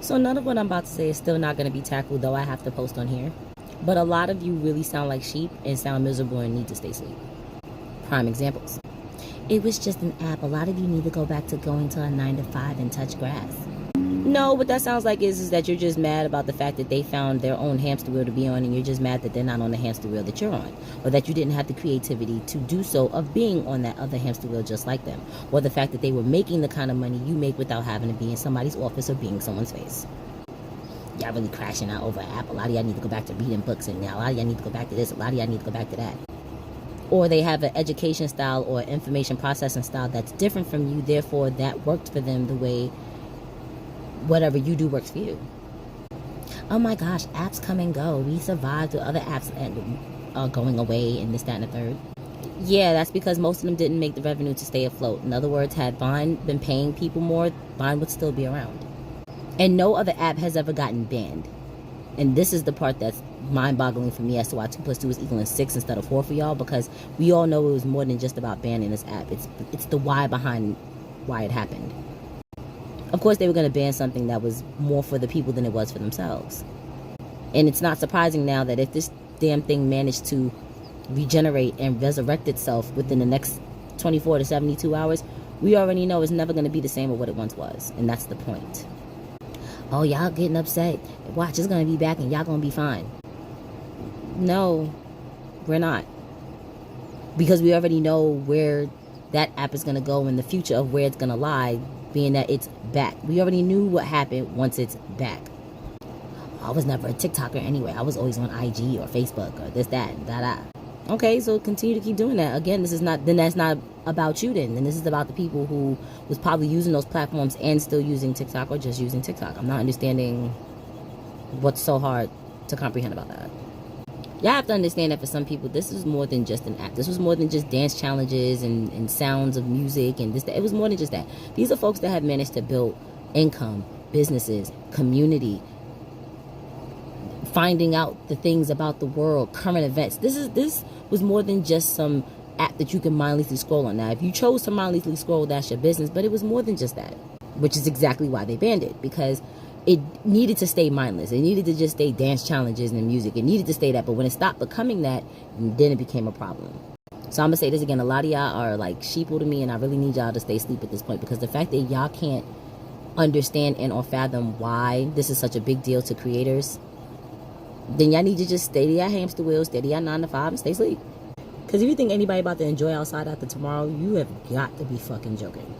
So none of what I'm about to say is still not going to be tackled, though I have to post on here. But a lot of you really sound like sheep and sound miserable and need to stay asleep. Prime examples. It was just an app. A lot of you need to go back to going to a 9 to 5 and touch grass. No, what that sounds like is that you're just mad about the fact that they found their own hamster wheel to be on, and you're just mad that they're not on the hamster wheel that you're on, or that you didn't have the creativity to do so of being on that other hamster wheel just like them, or the fact that they were making the kind of money you make without having to be in somebody's office or being someone's face. Y'all really crashing out over an app. A lot of y'all need to go back to reading books, and a lot of y'all need to go back to this. A lot of y'all need to go back to that. Or they have an education style or information processing style that's different from you, therefore that worked for them the way whatever you do works for you. Oh my gosh, apps come and go. We survived with other apps going away and this, that, and the third. Yeah, that's because most of them didn't make the revenue to stay afloat. In other words, had Vine been paying people more, Vine would still be around. And no other app has ever gotten banned. And this is the part that's mind-boggling for me as to why 2 + 2 is equaling 6 instead of 4 for y'all, because we all know it was more than just about banning this app. It's the why behind why it happened. Of course, they were going to ban something that was more for the people than it was for themselves. And it's not surprising now that if this damn thing managed to regenerate and resurrect itself within the next 24 to 72 hours, we already know it's never going to be the same as what it once was. And that's the point. Oh, y'all getting upset. Watch, it's going to be back and y'all going to be fine. No, we're not. Because we already know where that app is going to go in the future of where it's going to lie, being that it's back. We already knew what happened once it's back. I was never a TikToker anyway. I was always on IG or Facebook or this, that, and da. Okay, so continue to keep doing that. Again, that's not about you then. Then this is about the people who was probably using those platforms and still using TikTok or just using TikTok. I'm not understanding what's so hard to comprehend about that. Y'all have to understand that for some people, this is more than just an app. This was more than just dance challenges and sounds of music and this, that. It was more than just that. These are folks that have managed to build income, businesses, community, finding out the things about the world, current events. This was more than just some app that you can mindlessly scroll on. Now, if you chose to mindlessly scroll, that's your business, but it was more than just that, which is exactly why they banned it, because it needed to stay mindless. It needed to just stay dance challenges and music. It needed to stay that, but when it stopped becoming that, then it became a problem. So I'm gonna say this again, a lot of y'all are like sheeple to me, and I really need y'all to stay asleep at this point, because the fact that y'all can't understand and or fathom why this is such a big deal to creators, then y'all need to just stay to your hamster wheel, stay to your 9 to 5, and stay asleep. Because if you think anybody about to enjoy outside after tomorrow, you have got to be fucking joking.